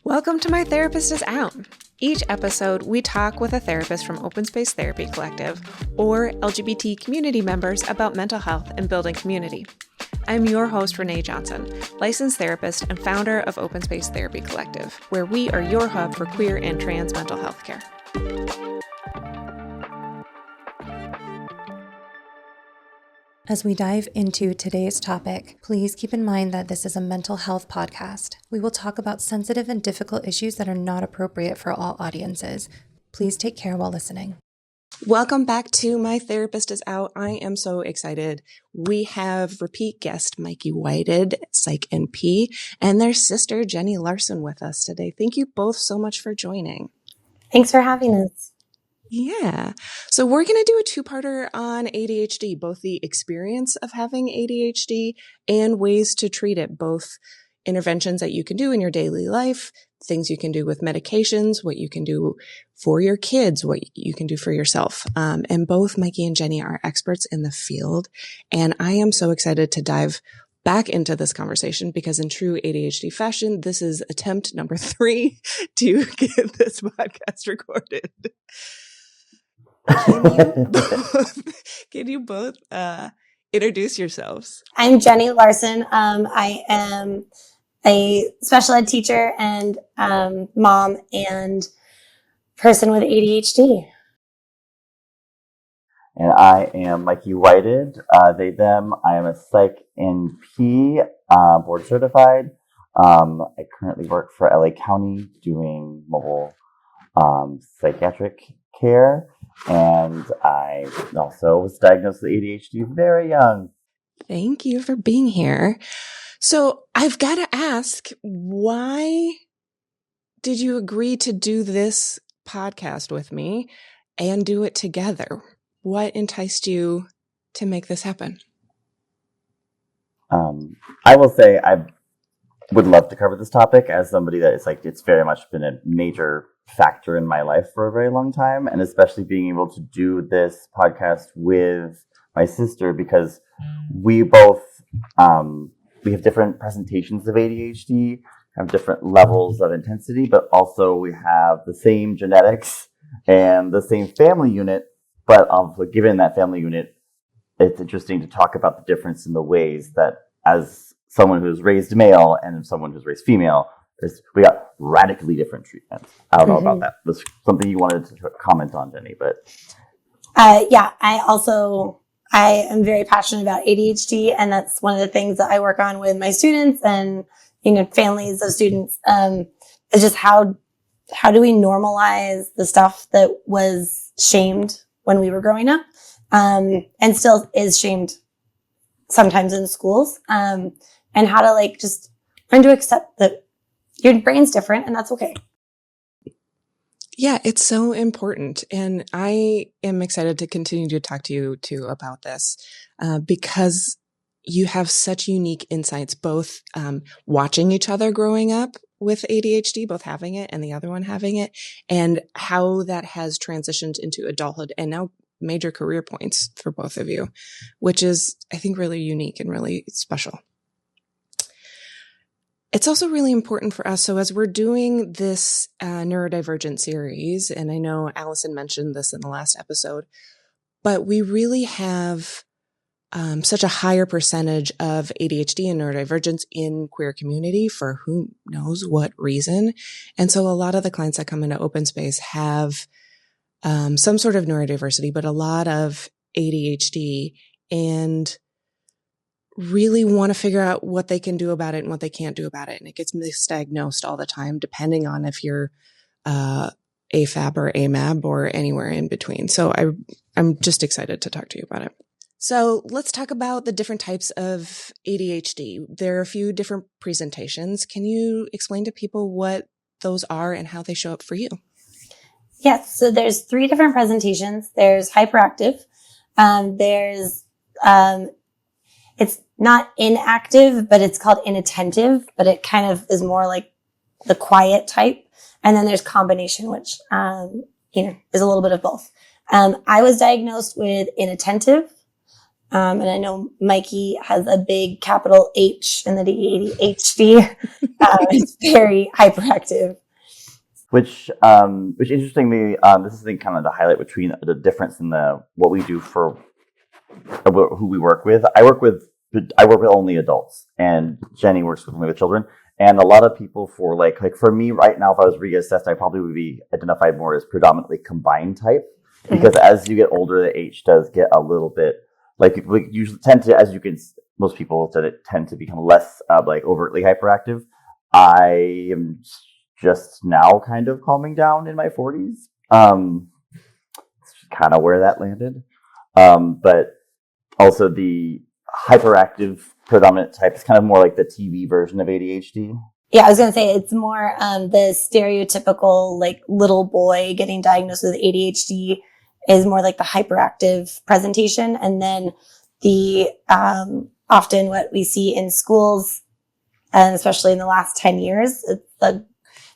Welcome to My Therapist is Out. Each episode, we talk with a therapist from Open Space Therapy Collective or LGBT community members about mental health and building community. I'm your host, Renae Johnson, licensed therapist and founder of Open Space Therapy Collective, where we are your hub for queer and trans mental health care. As we dive into today's topic, please keep in mind that this is a mental health podcast. We will talk about sensitive and difficult issues that are not appropriate for all audiences. Please take care while listening. Welcome back to My Therapist is Out. I am so excited. We have repeat guest Mikey Whited, Psych NP, and their sister Jennie Larsen with us today. Thank you both so much for joining. Thanks for having us. Yeah. So we're going to do a two-parter on ADHD, both the experience of having ADHD and ways to treat it, both interventions that you can do in your daily life, things you can do with medications, what you can do for your kids, what you can do for yourself. And both Mikey and Jennie are experts in the field. And I am so excited to dive back into this conversation because in true ADHD fashion, this is attempt number 3 to get this podcast recorded. Can you both introduce yourselves? I'm Jennie Larsen. I am a special ed teacher and mom and person with ADHD. And I am Mikey Whited, they, them. I am a Psych NP, board certified. I currently work for LA County doing mobile psychiatric care. And I also was diagnosed with ADHD very young. Thank you for being here. So I've got to ask, why did you agree to do this podcast with me and do it together? What enticed you to make this happen? I will say I would love to cover this topic as somebody that is like, it's very much been a major factor in my life for a very long time, and especially being able to do this podcast with my sister because we both we have different presentations of ADHD, have different levels of intensity, but also we have the same genetics and the same family unit. But given that family unit, it's interesting to talk about the difference in the ways that as someone who's raised male and someone who's raised female, we got radically different treatments. I don't know about that. That's something you wanted to comment on, Jennie, but. Yeah, I am very passionate about ADHD, and that's one of the things that I work on with my students and, families of students. Is just how do we normalize the stuff that was shamed when we were growing up, and still is shamed sometimes in schools, and how to just learn to accept that your brain's different and that's okay. Yeah, it's so important. And I am excited to continue to talk to you too about this because you have such unique insights, both watching each other growing up with ADHD, both having it and the other one having it, and how that has transitioned into adulthood and now major career points for both of you, which is, I think, really unique and really special. It's also really important for us. So as we're doing this neurodivergent series, and I know Allison mentioned this in the last episode, but we really have such a higher percentage of ADHD and neurodivergence in queer community for who knows what reason. And so a lot of the clients that come into open space have some sort of neurodiversity, but a lot of ADHD, and really want to figure out what they can do about it and what they can't do about it. And it gets misdiagnosed all the time, depending on if you're AFAB or AMAB or anywhere in between. So I'm just excited to talk to you about it. So let's talk about the different types of ADHD. There are a few different presentations. Can you explain to people what those are and how they show up for you? Yes. So there's 3 different presentations. There's hyperactive. There's it's not inactive, but it's called inattentive, but it kind of is more like the quiet type. And then there's combination, which, is a little bit of both. I was diagnosed with inattentive. And I know Mikey has a big capital H in the ADHD. It's very hyperactive. Which interestingly, this is the kind of the highlight between the difference in what we do for who we work with. I work with only adults, and Jennie works only with children. And a lot of people for like for me right now, if I was reassessed, I probably would be identified more as predominantly combined type, because as you get older, the H does get a little bit like people usually tend to, most people tend to become less like overtly hyperactive. I am just now kind of calming down in my 40s. It's kind of where that landed. But also the hyperactive predominant type is kind of more like the TV version of ADHD. Yeah, I was going to say it's more the stereotypical like little boy getting diagnosed with ADHD is more like the hyperactive presentation. And then the often what we see in schools, and especially in the last 10 years, it's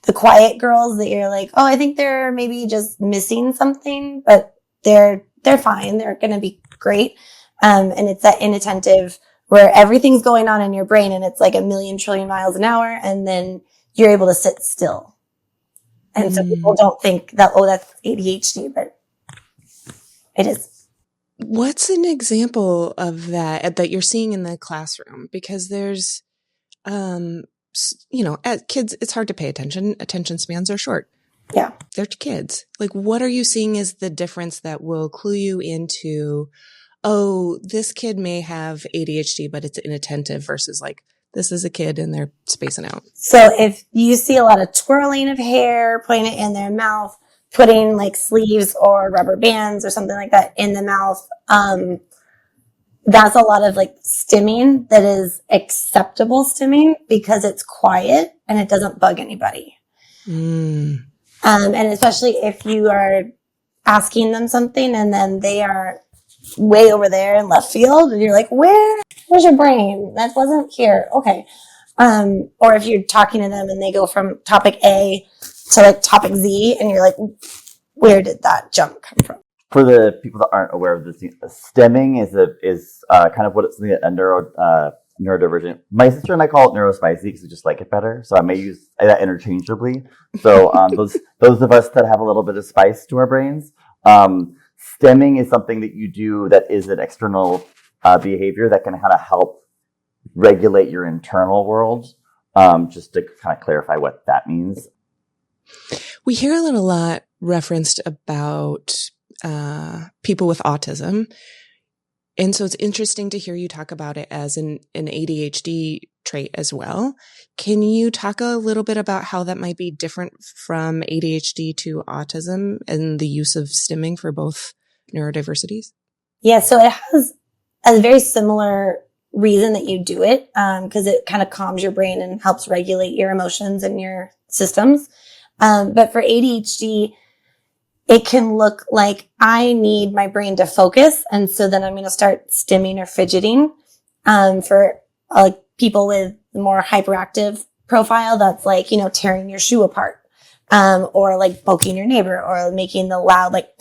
the quiet girls that you're like, oh, I think they're maybe just missing something, but they're fine. They're going to be great. And it's that inattentive where everything's going on in your brain and it's like a million trillion miles an hour. And then you're able to sit still. And so people don't think that, oh, that's ADHD, but it is. What's an example of that you're seeing in the classroom? Because there's, as kids, it's hard to pay attention. Attention spans are short. Yeah. They're kids. Like, what are you seeing as the difference that will clue you into, oh, this kid may have ADHD, but it's inattentive versus like, this is a kid and they're spacing out. So if you see a lot of twirling of hair, putting it in their mouth, putting like sleeves or rubber bands or something like that in the mouth, that's a lot of like stimming that is acceptable stimming because it's quiet and it doesn't bug anybody. And especially if you are asking them something and then they are way over there in left field and you're like, where's your brain? That wasn't here. Okay. Or if you're talking to them and they go from topic A to like topic Z and you're like, where did that jump come from? For the people that aren't aware of this, stemming is kind of what it's a neurodivergent. My sister and I call it neurospicy because we just like it better. So I may use that interchangeably. So those of us that have a little bit of spice to our brains, stemming is something that you do that is an external behavior that can kind of help regulate your internal world. Just to kind of clarify what that means. We hear a lot referenced about people with autism. And so it's interesting to hear you talk about it as an ADHD trait as well. Can you talk a little bit about how that might be different from ADHD to autism and the use of stimming for both neurodiversities? Yeah, so it has a very similar reason that you do it, because it kind of calms your brain and helps regulate your emotions and your systems. But for ADHD, it can look like I need my brain to focus. And so then I'm going to start stimming or fidgeting. For like people with more hyperactive profile, that's like, tearing your shoe apart, or like poking your neighbor or making the loud, like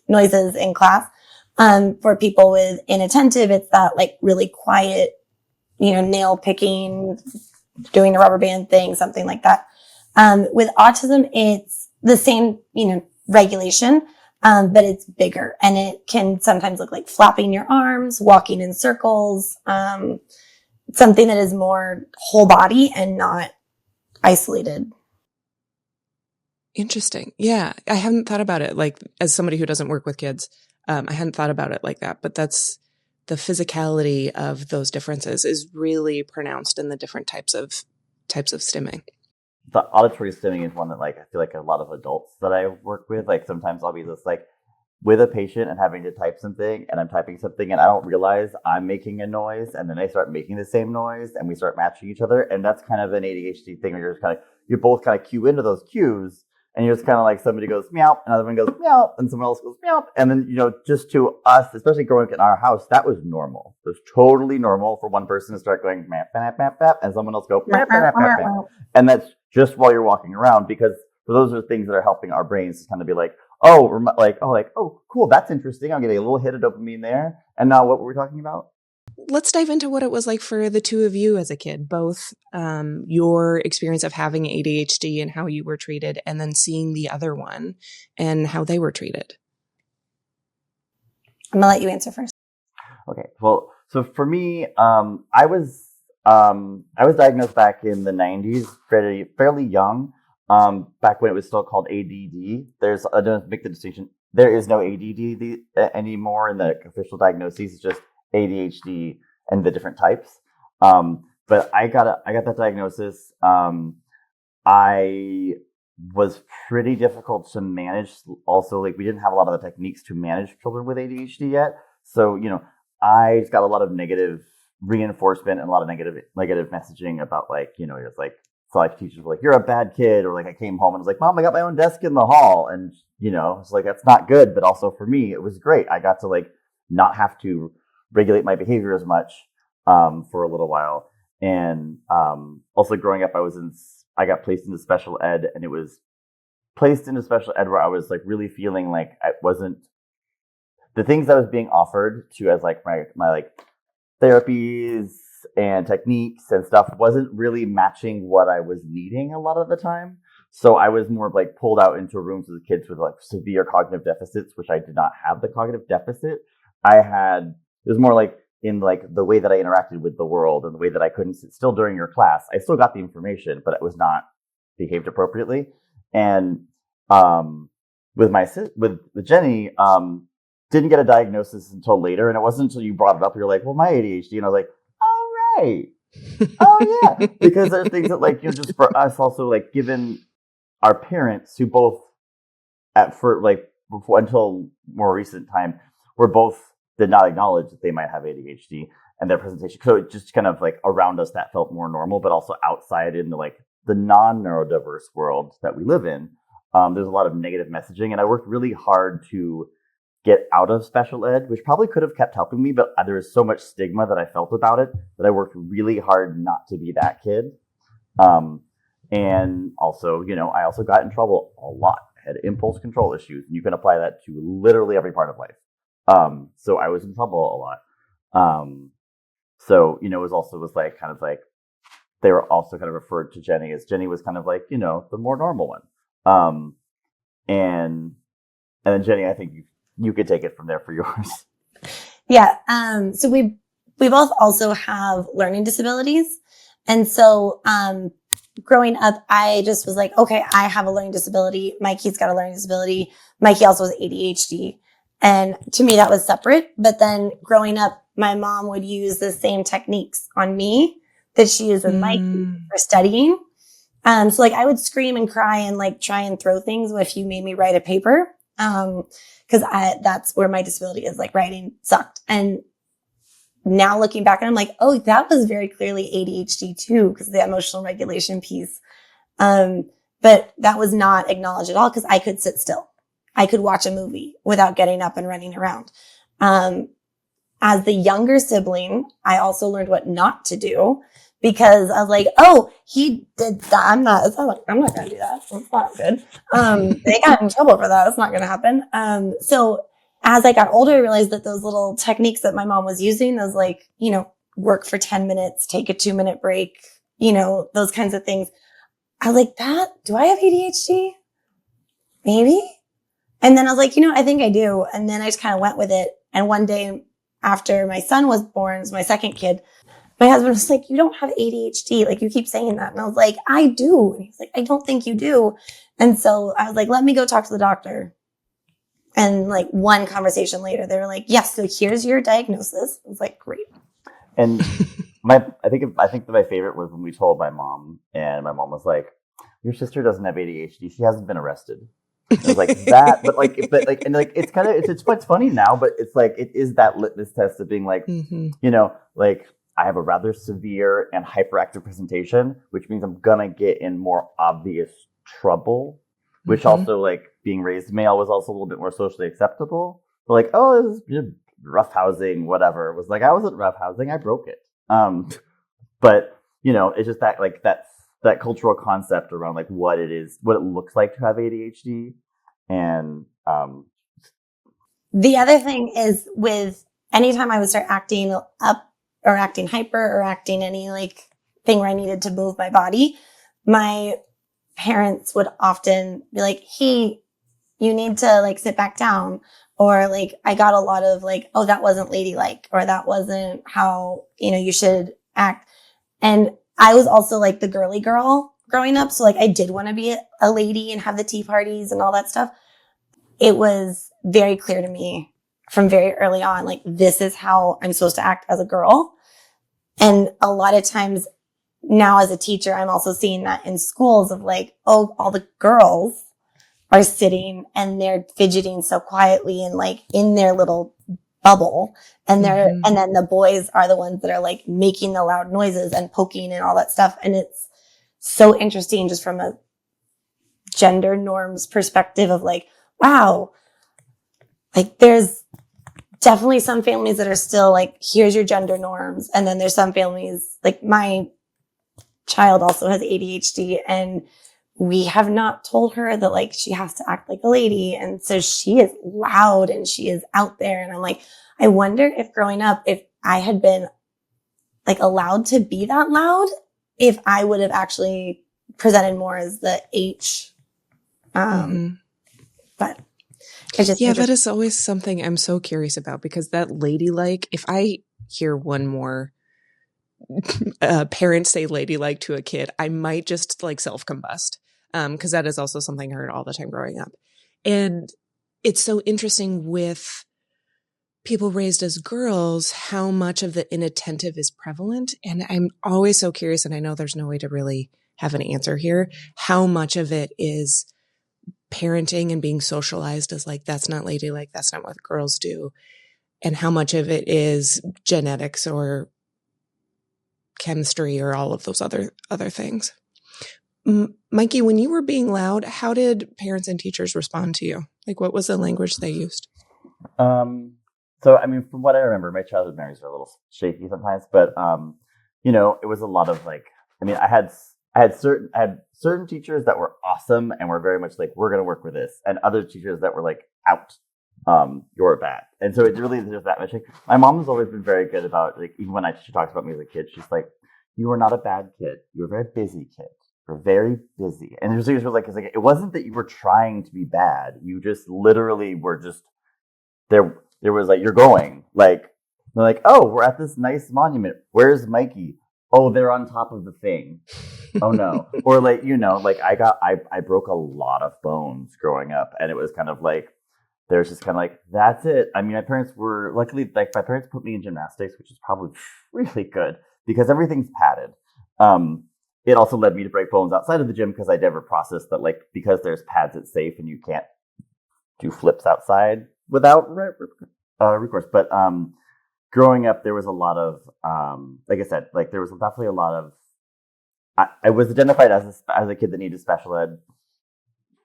noises in class. For people with inattentive, it's that like really quiet, nail picking, doing a rubber band thing, something like that. With autism, it's the same, regulation, but it's bigger and it can sometimes look like flapping your arms, walking in circles, something that is more whole body and not isolated. Interesting. Yeah. I hadn't thought about it like as somebody who doesn't work with kids. I hadn't thought about it like that, but that's the physicality of those differences is really pronounced in the different types of stimming. The auditory stimming is one that I feel like a lot of adults that I work with, sometimes I'll be just with a patient and having to type something and I'm typing something and I don't realize I'm making a noise and then they start making the same noise and we start matching each other. And that's kind of an ADHD thing where you're both kind of cue into those cues and you're just kind of like somebody goes meow, another one goes meow, and someone else goes meow. And then, just to us, especially growing up in our house, that was normal. It was totally normal for one person to start going map, map, map, map, and someone else go map, map, map, map. And that's just while you're walking around, because those are things that are helping our brains to kind of be like, oh, cool, that's interesting. I'm getting a little hit of dopamine there. And now what were we talking about? Let's dive into what it was like for the two of you as a kid, both your experience of having ADHD and how you were treated, and then seeing the other one and how they were treated. I'm going to let you answer first. Okay. Well, so for me, I was diagnosed back in the 90s, fairly young. Back when it was still called ADD. I don't make the distinction. There is no ADD anymore in the official diagnoses. It's just ADHD and the different types. But I got that diagnosis. I was pretty difficult to manage. Also, like, we didn't have a lot of the techniques to manage children with ADHD yet. So, I got a lot of negative reinforcement and a lot of negative messaging about, like, it's like, Psych teachers were like, "You're a bad kid," or like, I came home and was like, "Mom, I got my own desk in the hall," and it's like, that's not good. But also for me, it was great. I got to, like, not have to regulate my behavior as much for a little while. And also growing up, I got placed into special ed, and it was placed into special ed where I was, like, really feeling like I wasn't the things I was being offered to as, like, my like therapies and techniques and stuff wasn't really matching what I was needing a lot of the time. So I was more, like, pulled out into rooms with kids with, like, severe cognitive deficits, which I did not have the cognitive deficit. It was more like in, like, the way that I interacted with the world and the way that I couldn't sit still during your class. I still got the information, but it was not behaved appropriately. And with Jennie, didn't get a diagnosis until later. And it wasn't until you brought it up, you're like, "Well, my ADHD." And I was like, "Oh, right. Oh, yeah." Because there's things that, like, just for us also, like, given our parents who both before until more recent time did not acknowledge that they might have ADHD, and their presentation. So it just kind of, like, around us that felt more normal, but also outside in the, like, the non-neurodiverse world that we live in, there's a lot of negative messaging. And I worked really hard to get out of special ed, which probably could have kept helping me, but there was so much stigma that I felt about it that I worked really hard not to be that kid. And also, I also got in trouble a lot. I had impulse control issues, and you can apply that to literally every part of life. So I was in trouble a lot. So, it was like, kind of like, they were also kind of referred to Jennie as Jennie was kind of like, the more normal one. And then Jennie, I think you could take it from there for yours. Yeah. So we both also have learning disabilities. And so, growing up, I just was like, okay, I have a learning disability. Mikey's got a learning disability. Mikey also has ADHD. And to me, that was separate. But then growing up, my mom would use the same techniques on me that she used with Mikey for studying. So, like, I would scream and cry and, like, try and throw things if you made me write a paper. Cause that's where my disability is, like, writing sucked. And now looking back, and I'm like, oh, that was very clearly ADHD too, because the emotional regulation piece. But that was not acknowledged at all, because I could sit still. I could watch a movie without getting up and running around. As the younger sibling, I also learned what not to do, because I was like, oh, he did that. I'm not going to do that. That's not good. They got in trouble for that. That's not going to happen. So as I got older, I realized that those little techniques that my mom was using, those, like, work for 10 minutes, take a 2-minute break, those kinds of things. I was like, do I have ADHD? Maybe. And then I was like, I think I do. And then I just kind of went with it. And one day after my son was born, as my second kid, my husband was like, "You don't have ADHD. Like, you keep saying that." And I was like, "I do." And he's like, "I don't think you do." And so I was like, "Let me go talk to the doctor." And, like, one conversation later, they were like, "Yes, so here's your diagnosis." I was like, "Great." And I think that my favorite was when we told my mom, and my mom was like, "Your sister doesn't have ADHD. She hasn't been arrested." And I was like, that, but it's kind of, it's funny now, but it's like, it is that litmus test of being like, like, I have a rather severe and hyperactive presentation, which means I'm gonna get in more obvious trouble, which also, like, being raised male was also a little bit more socially acceptable. But, like, oh, this is roughhousing, whatever. It was like, I wasn't roughhousing, I broke it. But, it's just that, like, that cultural concept around, like, what it looks like to have ADHD. And the other thing is with anytime I would start acting up or acting hyper or acting any like thing where I needed to move my body, my parents would often be like, hey, you need to like sit back down. Or like, I got a lot of like, oh, that wasn't ladylike, or that wasn't how, you should act. And I was also like the girly girl growing up. So like, I did want to be a lady and have the tea parties and all that stuff. It was very clear to me from very early on, like, this is how I'm supposed to act as a girl. And a lot of times now as a teacher, I'm also seeing that in schools of like, oh, all the girls are sitting and they're fidgeting so quietly and like in their little bubble. And and then the boys are the ones that are like making the loud noises and poking and all that stuff. And it's so interesting just from a gender norms perspective of like, wow, like there's definitely some families that are still like, here's your gender norms. And then there's some families like my child also has ADHD, and we have not told her that like she has to act like a lady. And so she is loud and she is out there. And I'm like, I wonder if growing up, if I had been like allowed to be that loud, if I would have actually presented more as the H. But it's just that is always something I'm so curious about, because that ladylike, if I hear one more parent say ladylike to a kid, I might just like self-combust. Because that is also something I heard all the time growing up. And it's so interesting with people raised as girls, how much of the inattentive is prevalent. And I'm always so curious, and I know there's no way to really have an answer here, how much of it is parenting and being socialized as like, that's not ladylike, that's not what girls do. And how much of it is genetics or chemistry or all of those other things. Mikey, when you were being loud, how did parents and teachers respond to you? Like, what was the language they used? So, I mean, from what I remember, my childhood memories are a little shaky sometimes, but, it was a lot of like, I mean, I had certain teachers that were awesome and were very much like, we're going to work with this, and other teachers that were like, out, you're bad. And so it really there's that much. Like, my mom has always been very good about, like, even when she talks about me as a kid, she's like, you were not a bad kid. You were a very busy kid. You're very busy. And it was like, it wasn't that you were trying to be bad. You just literally were just there. There was like, you're going like, they're like, oh, we're at this nice monument. Where's Mikey? Oh, they're on top of the thing. Oh no. Or like, like I broke a lot of bones growing up, and it was kind of like, there's just kind of like, that's it. I mean, my parents were luckily, like, my parents put me in gymnastics, which is probably really good because everything's padded. It also led me to break bones outside of the gym because I never processed that, like, because there's pads, it's safe and you can't do flips outside without recourse. But growing up, there was a lot of, like I said, like there was definitely a lot of, I was identified as a kid that needed special ed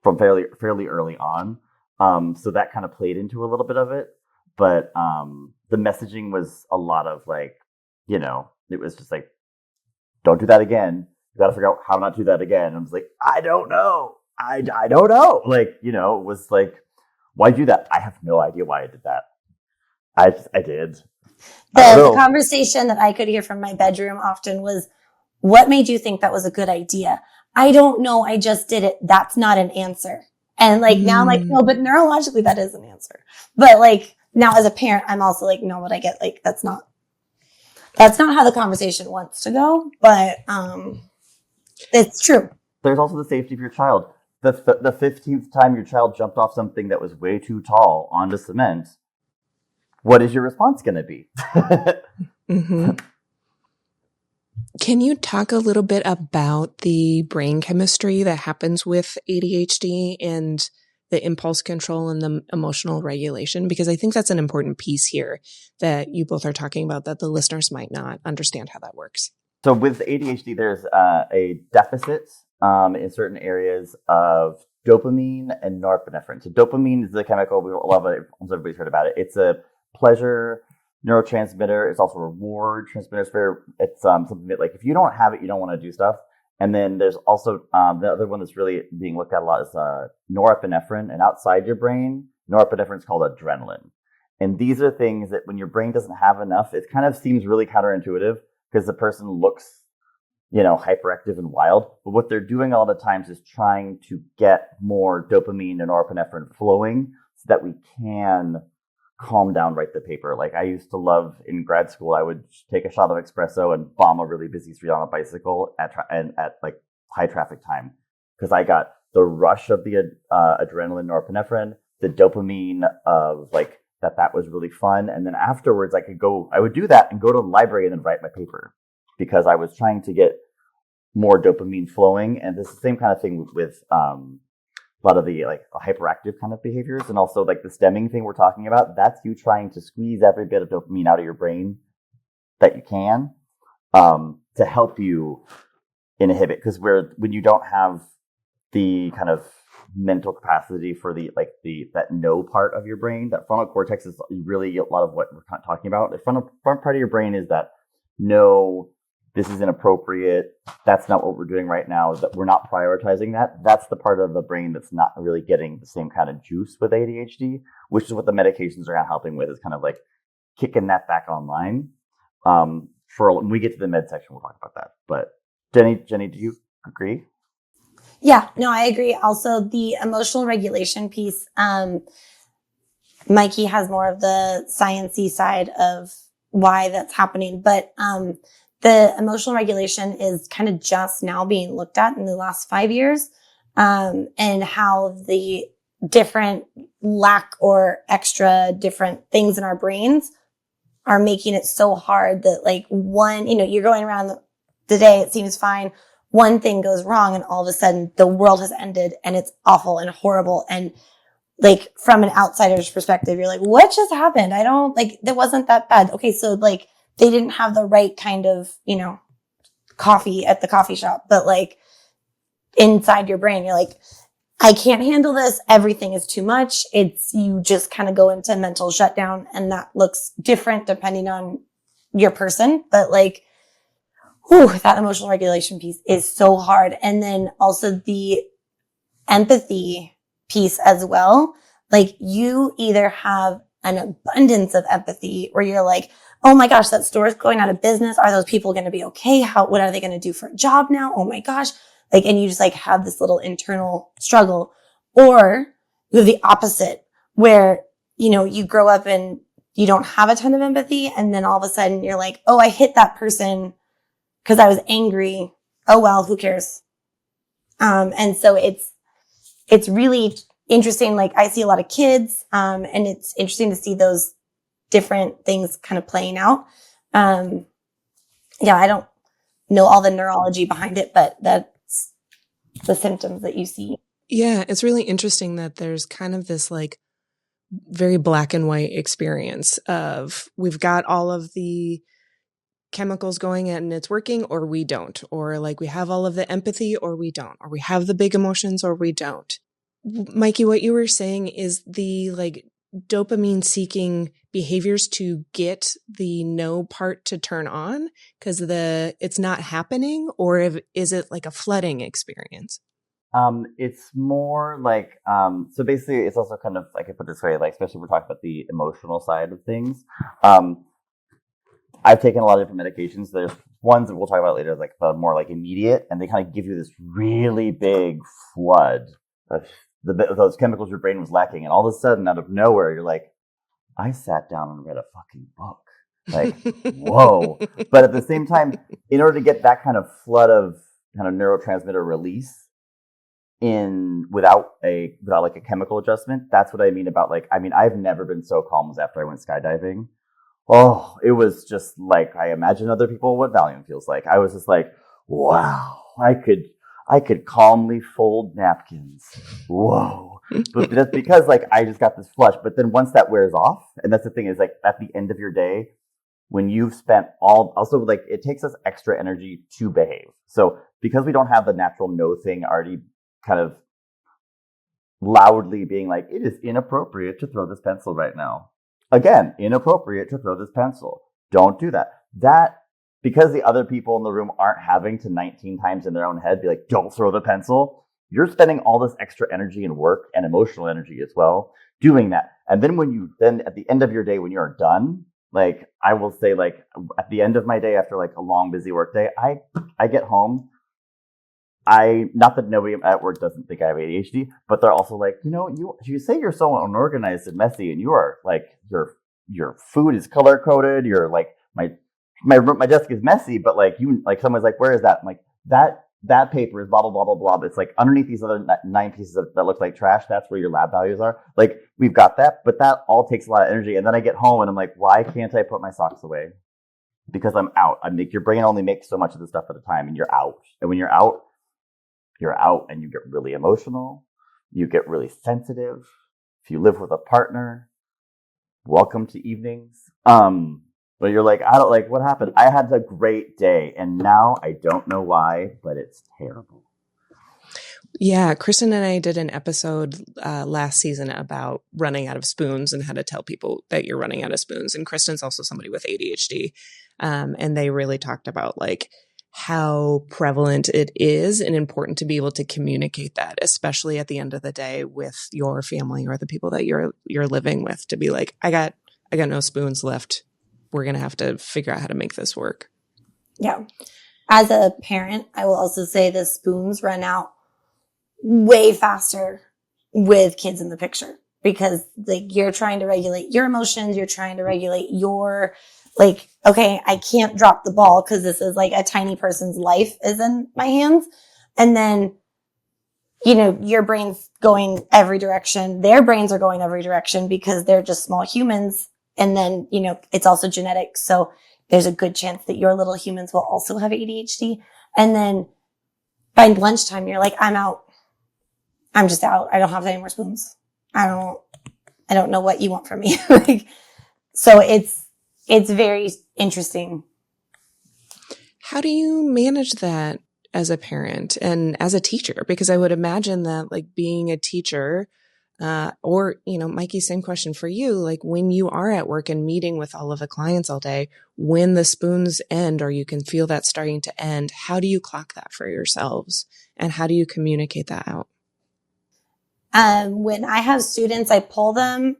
from fairly early on. So that kind of played into a little bit of it. But the messaging was a lot of like, it was just like, don't do that again. You got to figure out how not to do that again. And I was like, I don't know. I don't know. Like, it was like, why do that? I have no idea why I did that. I did. The conversation that I could hear from my bedroom often was, what made you think that was a good idea? I don't know. I just did it. That's not an answer. And like, now I'm like, no, but neurologically that is an answer. But like, now as a parent, I'm also like, no, but I get like, that's not how the conversation wants to go. But, it's true. There's also the safety of your child. The 15th time your child jumped off something that was way too tall onto cement, what is your response going to be? Can you talk a little bit about the brain chemistry that happens with ADHD and the impulse control and the emotional regulation? Because I think that's an important piece here that you both are talking about that the listeners might not understand how that works. So with ADHD, there's a deficit in certain areas of dopamine and norepinephrine. So dopamine is the chemical, almost everybody's heard about it. It's a pleasure neurotransmitter. It's also a reward transmitter. It's something that, like, if you don't have it, you don't want to do stuff. And then there's also the other one that's really being looked at a lot is norepinephrine. And outside your brain, norepinephrine is called adrenaline. And these are things that when your brain doesn't have enough, it kind of seems really counterintuitive because the person looks, hyperactive and wild. But what they're doing all the times is trying to get more dopamine and norepinephrine flowing so that we can calm down, write the paper. Like I used to love in grad school, I would take a shot of espresso and bomb a really busy street on a bicycle at like high traffic time because I got the rush of the adrenaline, norepinephrine, the dopamine of like that was really fun. And then afterwards I would do that and go to the library and then write my paper because I was trying to get more dopamine flowing. And it's the same kind of thing with a lot of the like hyperactive kind of behaviors. And also like the stemming thing we're talking about, that's you trying to squeeze every bit of dopamine out of your brain that you can to help you inhibit. Because when you don't have the kind of mental capacity for that no part of your brain, that frontal cortex is really a lot of what we're talking about. The front part of your brain is that no, this is inappropriate. That's not what we're doing right now. That we're not prioritizing that. That's the part of the brain that's not really getting the same kind of juice with ADHD, which is what the medications are helping with. Is kind of like kicking that back online. When we get to the med section, we'll talk about that. But Jennie, do you agree? Yeah, no, I agree. Also, the emotional regulation piece. Mikey has more of the sciencey side of why that's happening, but the emotional regulation is kind of just now being looked at in the last 5 years, and how the different lack or extra different things in our brains are making it so hard that like one, you're going around the day, it seems fine. One thing goes wrong and all of a sudden the world has ended and it's awful and horrible. And like from an outsider's perspective, you're like, what just happened? That wasn't that bad. Okay. So like they didn't have the right kind of, coffee at the coffee shop, but like inside your brain, you're like, I can't handle this. Everything is too much. You just kind of go into mental shutdown, and that looks different depending on your person. But like, that emotional regulation piece is so hard. And then also the empathy piece as well. Like you either have an abundance of empathy where you're like, oh my gosh, that store is going out of business. Are those people going to be okay? What are they going to do for a job now? Oh my gosh. Like, and you just like have this little internal struggle. Or you have the opposite where, you grow up and you don't have a ton of empathy. And then all of a sudden you're like, oh, I hit that person because I was angry. Oh, well, who cares? And so it's really interesting. Like I see a lot of kids, and it's interesting to see those different things kind of playing out. I don't know all the neurology behind it, but that's the symptoms that you see. Yeah, it's really interesting that there's kind of this like very black and white experience of we've got all of the chemicals going and it's working, or we don't, or like we have all of the empathy or we don't, or we have the big emotions or we don't. Mikey, what you were saying is the like dopamine seeking behaviors to get the no part to turn on because it's not happening, or is it like a flooding experience? It's more like, so basically it's also kind of, I could put it this way, like, especially if we're talking about the emotional side of things. I've taken a lot of different medications. There's ones that we'll talk about later, like more like immediate, and they kind of give you this really big flood of those chemicals your brain was lacking. And all of a sudden, out of nowhere, you're like, I sat down and read a fucking book. Like, whoa. But at the same time, in order to get that kind of flood of kind of neurotransmitter release, without like a chemical adjustment, that's what I mean about like, I've never been so calm as after I went skydiving. Oh, it was just like, I imagine other people what Valium feels like. I was just like, wow, I could calmly fold napkins. Whoa. But that's because like, I just got this flush. But then once that wears off, and that's the thing is like at the end of your day, when you've spent also like it takes us extra energy to behave. So because we don't have the natural no thing already kind of loudly being like, it is inappropriate to throw this pencil right now. Again, inappropriate to throw this pencil. Don't do that. That because the other people in the room aren't having to 19 times in their own head be like, don't throw the pencil. You're spending all this extra energy and work and emotional energy as well doing that. And then at the end of your day, when you're done, like I will say, like at the end of my day after like a long, busy work day, I get home. Not that nobody at work doesn't think I have ADHD, but they're also like, you say you're so unorganized and messy, and you are like your food is color coded. You're like my desk is messy, but like someone's like, where is that? I'm like, that paper is blah blah blah blah blah. But it's like underneath these other 9 pieces that look like trash. That's where your lab values are. Like we've got that, but that all takes a lot of energy. And then I get home and I'm like, why can't I put my socks away? Because I'm out. Your brain only makes so much of the stuff at a time, and you're out. And when you're out, and you get really emotional. You get really sensitive. If you live with a partner, welcome to evenings. But you're like, I don't like what happened. I had a great day, and now I don't know why, but it's terrible. Yeah, Kristen and I did an episode last season about running out of spoons and how to tell people that you're running out of spoons. And Kristen's also somebody with ADHD. And they really talked about like how prevalent it is and important to be able to communicate that, especially at the end of the day with your family or the people that you're living with, to be like, I got no spoons left. We're going to have to figure out how to make this work. Yeah. As a parent, I will also say the spoons run out way faster with kids in the picture, because like you're trying to regulate your emotions. You're trying to regulate your like, okay, I can't drop the ball because this is like a tiny person's life is in my hands. And then, your brain's going every direction. Their brains are going every direction because they're just small humans. And then, it's also genetic. So there's a good chance that your little humans will also have ADHD. And then by lunchtime, you're like, I'm out. I'm just out. I don't have any more spoons. I don't know what you want from me. So it's very interesting. How do you manage that as a parent and as a teacher? Because I would imagine that like being a teacher, or, Mikey, same question for you. Like when you are at work and meeting with all of the clients all day, when the spoons end or you can feel that starting to end, how do you clock that for yourselves? And how do you communicate that out? When I have students, I pull them.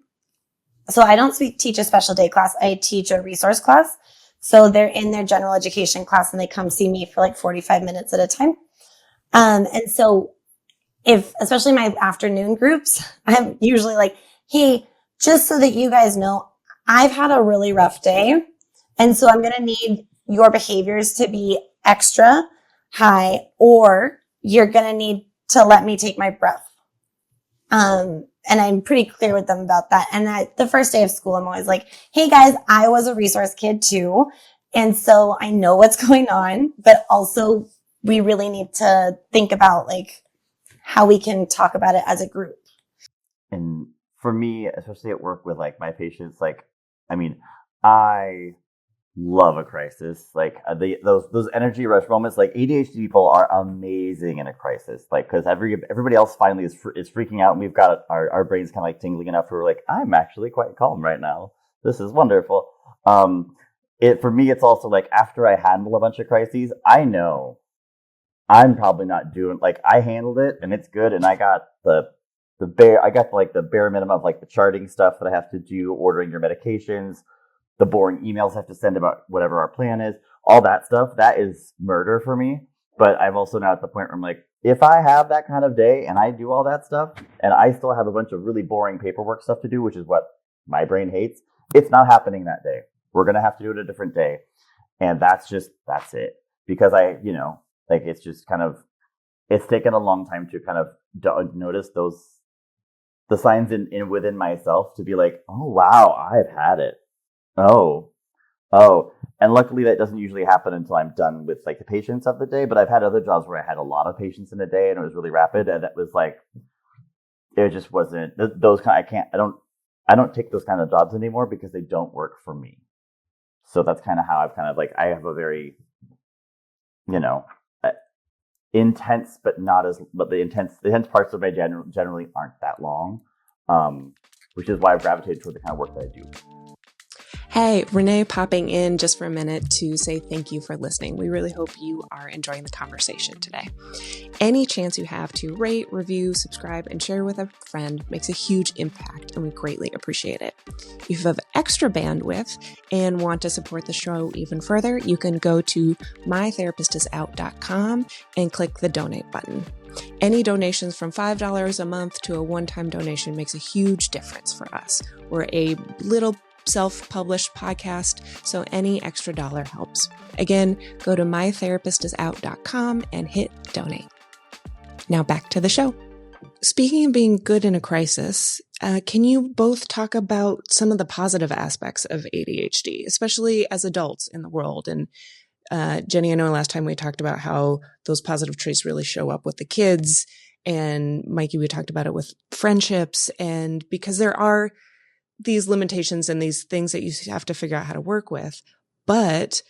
So I don't teach a special day class. I teach a resource class. So they're in their general education class and they come see me for like 45 minutes at a time. And so especially my afternoon groups, I'm usually like, hey, just so that you guys know, I've had a really rough day. And so I'm going to need your behaviors to be extra high, or you're going to need to let me take my breath. And I'm pretty clear with them about that. And the first day of school, I'm always like, hey guys, I was a resource kid too. And so I know what's going on, but also we really need to think about like how we can talk about it as a group. And for me, especially at work with like my patients, like, I love a crisis. Like those energy rush moments. Like ADHD people are amazing in a crisis. Like because everybody else finally is freaking out, and we've got our brains kind of like tingling enough. We're like, I'm actually quite calm right now. This is wonderful. For me, it's also like after I handle a bunch of crises, I know I'm probably not doing like I handled it and it's good, and I got the bare minimum of like the charting stuff that I have to do, ordering your medications, the boring emails I have to send about whatever our plan is, all that stuff. That is murder for me. But I'm also now at the point where I'm like, if I have that kind of day and I do all that stuff and I still have a bunch of really boring paperwork stuff to do, which is what my brain hates, it's not happening that day. We're going to have to do it a different day. And that's it. Because it's just kind of, it's taken a long time to kind of notice the signs in within myself to be like, oh, wow, I've had it. Oh. And luckily that doesn't usually happen until I'm done with like the patients of the day. But I've had other jobs where I had a lot of patients in a day and it was really rapid. And that was like, it just wasn't those kind. I don't take those kind of jobs anymore because they don't work for me. So that's kind of how I've kind of like, I have a very, intense, but the intense parts of my generally aren't that long. Which is why I've gravitated toward the kind of work that I do. Hey, Renae popping in just for a minute to say thank you for listening. We really hope you are enjoying the conversation today. Any chance you have to rate, review, subscribe, and share with a friend makes a huge impact, and we greatly appreciate it. If you have extra bandwidth and want to support the show even further, you can go to mytherapistisout.com and click the donate button. Any donations from $5 a month to a one-time donation makes a huge difference for us. We're a little self-published podcast, so any extra dollar helps. Again, go to mytherapistisout.com and hit donate. Now back to the show. Speaking of being good in a crisis, can you both talk about some of the positive aspects of ADHD, especially as adults in the world? And Jennie, I know last time we talked about how those positive traits really show up with the kids, and Mikey, we talked about it with friendships, and because there are these limitations and these things that you have to figure out how to work with. But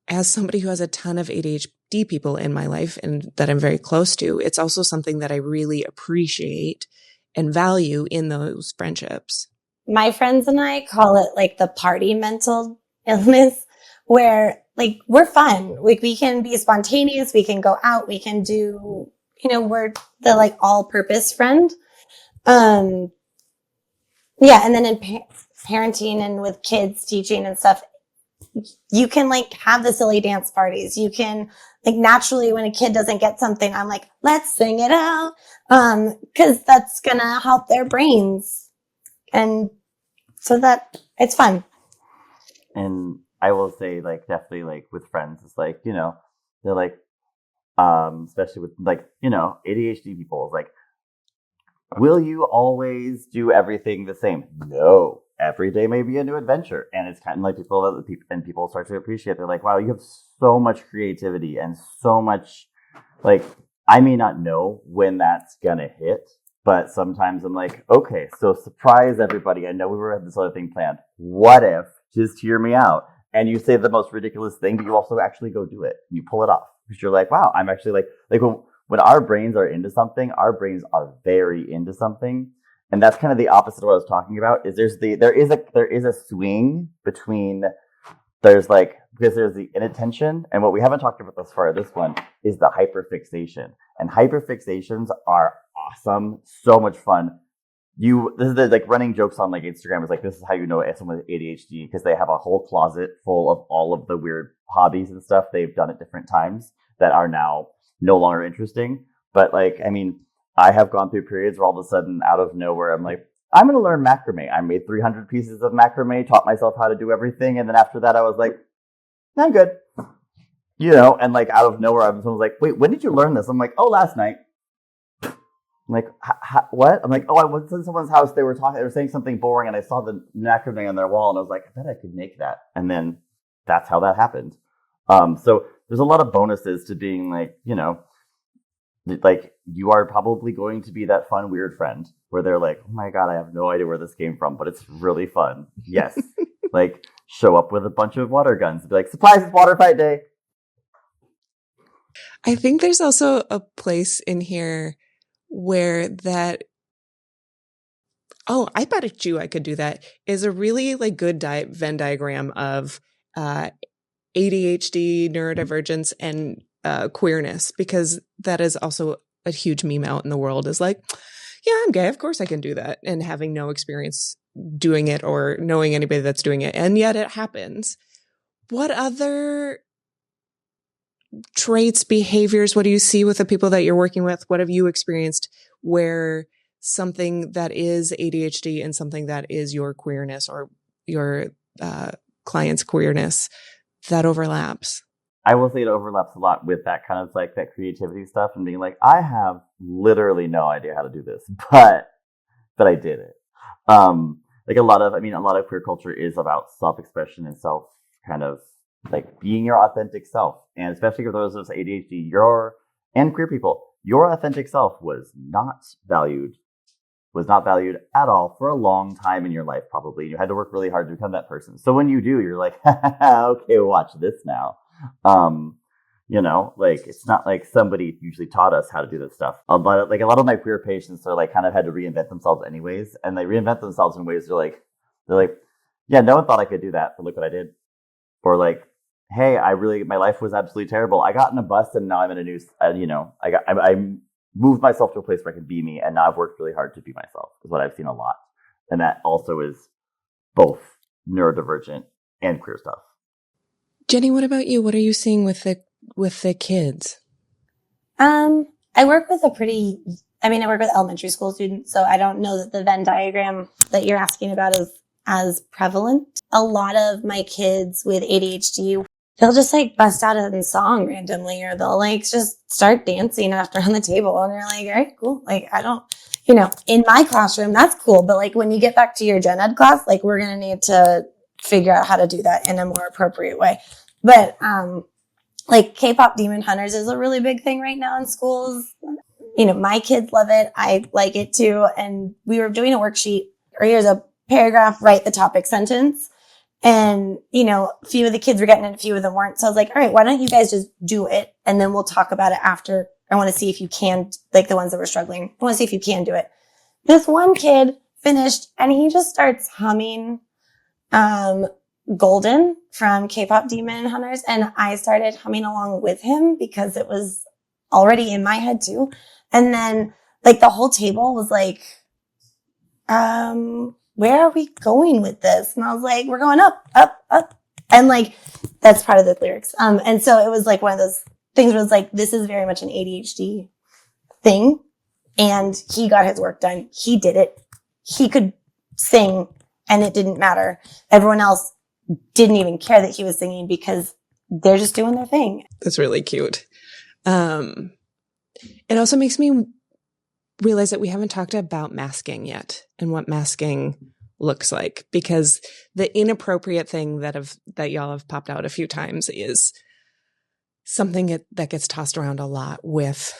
as somebody who has a ton of ADHD people in my life and that I'm very close to, it's also something that I really appreciate and value in those friendships. My friends and I call it like the party mental illness, where like we're fun. Like we can be spontaneous. We can go out. We can do, we're the like all purpose friend. Yeah. And then in parenting and with kids teaching and stuff, you can like have the silly dance parties. You can like naturally when a kid doesn't get something, I'm like, let's sing it out. Cause that's going to help their brains. And so that it's fun. And I will say, like, definitely, like, with friends, it's like, they're like, especially with, like, ADHD people, it's like, will you always do everything the same? No. Every day may be a new adventure. And it's kind of like people start to appreciate, they're like, wow, you have so much creativity and so much, like, I may not know when that's gonna hit, but sometimes I'm like, okay, so surprise everybody. I know we had this other thing planned. What if, just hear me out, and you say the most ridiculous thing, but you also actually go do it. You pull it off. Because you're like, wow, I'm actually like when our brains are into something, our brains are very into something. And that's kind of the opposite of what I was talking about, is there is a swing between, because there's the inattention, and what we haven't talked about thus far, this one, is the hyperfixation. And hyperfixations are awesome, so much fun. This is the like running jokes on like Instagram, is like, this is how you know someone with ADHD, because they have a whole closet full of all of the weird hobbies and stuff they've done at different times that are now no longer interesting. But like, I mean, I have gone through periods where all of a sudden, out of nowhere, I'm like, I'm going to learn macrame. I made 300 pieces of macrame, taught myself how to do everything. And then after that, I was like, I'm good. And like out of nowhere, someone's like, wait, when did you learn this? I'm like, oh, last night. I'm like, what? I'm like, oh, I went to someone's house. They were saying something boring, and I saw the macrame on their wall, and I was like, I bet I could make that. And then that's how that happened. So there's a lot of bonuses to being like, like you are probably going to be that fun, weird friend where they're like, oh my God, I have no idea where this came from, but it's really fun. Yes. Like show up with a bunch of water guns and be like, surprise, it's water fight day. I think there's also a place in here where that, oh, I bet you I could do that, is a really like good Venn diagram of ADHD, neurodivergence, and queerness, because that is also a huge meme out in the world, is like, yeah, I'm gay, of course I can do that, and having no experience doing it or knowing anybody that's doing it, and yet it happens. What other traits, behaviors, what do you see with the people that you're working with? What have you experienced where something that is ADHD and something that is your queerness or your client's queerness that overlaps? I will say it overlaps a lot with that kind of like that creativity stuff and being like, I have literally no idea how to do this, but I did it. Like a lot of queer culture is about self-expression and self kind of like being your authentic self. And especially for those of us with ADHD, and queer people, your authentic self was not valued at all for a long time in your life, probably. You had to work really hard to become that person. So when you do, you're like, okay, watch this now. Like it's not like somebody usually taught us how to do this stuff. A lot of my queer patients are like kind of had to reinvent themselves anyways, and they reinvent themselves in ways they're like, Yeah, no one thought I could do that, but look what I did. Or like, hey, my life was absolutely terrible. I got in a bus and now I'm in a new, I moved myself to a place where I could be me, and now I've worked really hard to be myself. Is what I've seen a lot, and that also is both neurodivergent and queer stuff. Jennie, what about you? What are you seeing with the kids? I work with I work with elementary school students, so I don't know that the Venn diagram that you're asking about is as prevalent. A lot of my kids with ADHD, they'll just like bust out a song randomly, or they'll like just start dancing after on the table. And you're like, all right, cool. Like, I don't, in my classroom, that's cool. But like when you get back to your gen ed class, like we're going to need to figure out how to do that in a more appropriate way. But, like K-pop Demon Hunters is a really big thing right now in schools. My kids love it. I like it too. And we were doing a worksheet, or here's a paragraph, write the topic sentence. And, a few of the kids were getting it, a few of them weren't. So I was like, all right, why don't you guys just do it? And then we'll talk about it after. I want to see if you can, like the ones that were struggling. I want to see if you can do it. This one kid finished and he just starts humming, Golden from K-pop Demon Hunters. And I started humming along with him because it was already in my head too. And then like the whole table was like, where are we going with this? And I was like, we're going up, up, up. And like, that's part of the lyrics. And so it was like one of those things where it was like, this is very much an ADHD thing. And he got his work done. He did it. He could sing and it didn't matter. Everyone else didn't even care that he was singing because they're just doing their thing. That's really cute. It also makes me realize that we haven't talked about masking yet and what masking looks like, because the inappropriate thing that y'all have popped out a few times is something that gets tossed around a lot with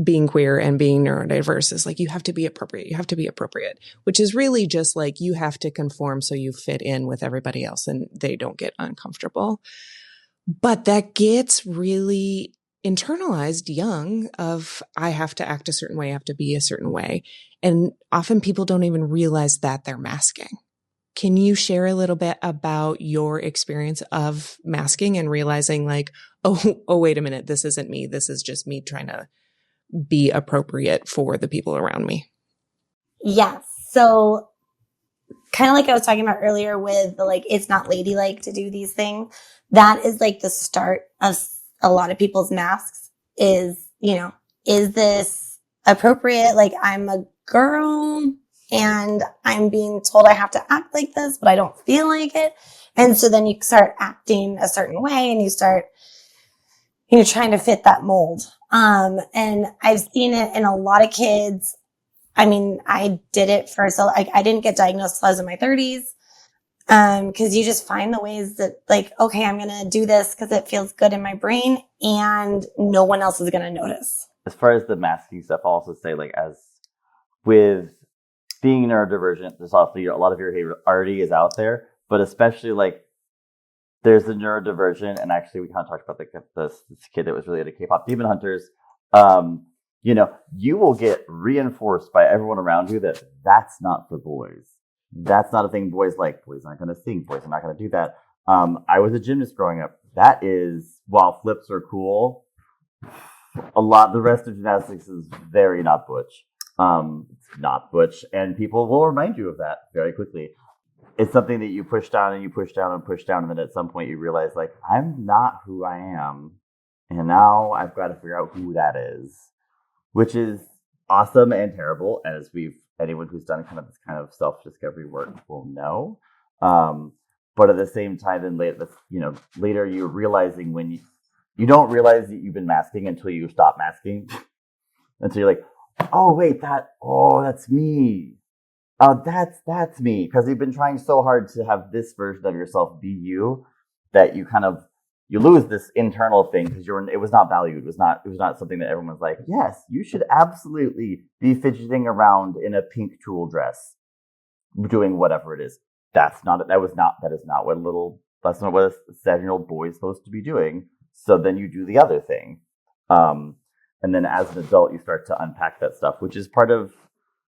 being queer and being neurodiverse is like, you have to be appropriate, which is really just like, you have to conform so you fit in with everybody else and they don't get uncomfortable. But that gets really internalized young of, I have to act a certain way, I have to be a certain way. And often people don't even realize that they're masking. Can you share a little bit about your experience of masking and realizing like, oh, wait a minute, this isn't me. This is just me trying to be appropriate for the people around me? Yes. So kind of like I was talking about earlier with the, like, it's not ladylike to do these things. That is like the start of a lot of people's masks is, is this appropriate? Like, I'm a girl and I'm being told I have to act like this, but I don't feel like it. And so then you start acting a certain way and you start, trying to fit that mold. And I've seen it in a lot of kids. I mean, I did it I didn't get diagnosed until I was in my 30s. Cause you just find the ways that like, okay, I'm going to do this cause it feels good in my brain and no one else is going to notice. As far as the masking stuff, I'll also say, like, as with being neurodivergent, there's also a lot of your behavior already is out there, but especially like there's the neurodivergent, and actually we kind of talked about this kid that was really into K-pop Demon Hunters. You will get reinforced by everyone around you that that's not for boys. That's not a thing boys like. Boys aren't going to sing. Boys are not going to do that. I was a gymnast growing up. That is, while flips are cool, the rest of gymnastics is very not butch. It's not butch, and people will remind you of that very quickly. It's something that you push down and you push down and push down, and then at some point you realize, like, I'm not who I am, and now I've got to figure out who that is, which is awesome and terrible, as anyone who's done this kind of self-discovery work will know. But at the same time, then later you're realizing when you don't realize that you've been masking until you stop masking, until you're like, oh wait, that's me. That's me, because you've been trying so hard to have this version of yourself be you that you lose this internal thing because it was not valued. It was not something that everyone was like, yes, you should absolutely be fidgeting around in a pink tulle dress, doing whatever it is. That's not what a 7-year-old boy is supposed to be doing. So then you do the other thing. And then as an adult, you start to unpack that stuff, which is part of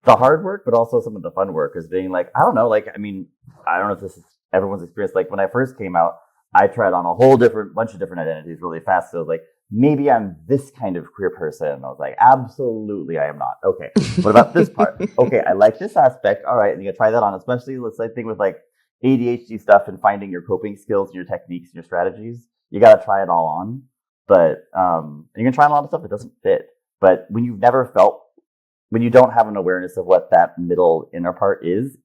the hard work, but also some of the fun work is being like, I don't know, like, I mean, I don't know if this is everyone's experience. Like when I first came out, I tried on a whole bunch of different identities really fast. So like, maybe I'm this kind of queer person. And I was like, absolutely, I am not. Okay. What about this part? Okay. I like this aspect. All right. And you gotta try that on, especially let's say thing with like ADHD stuff and finding your coping skills and your techniques and your strategies. You got to try it all on, but, you can try on a lot of stuff that doesn't fit. But when you don't have an awareness of what that middle inner part is,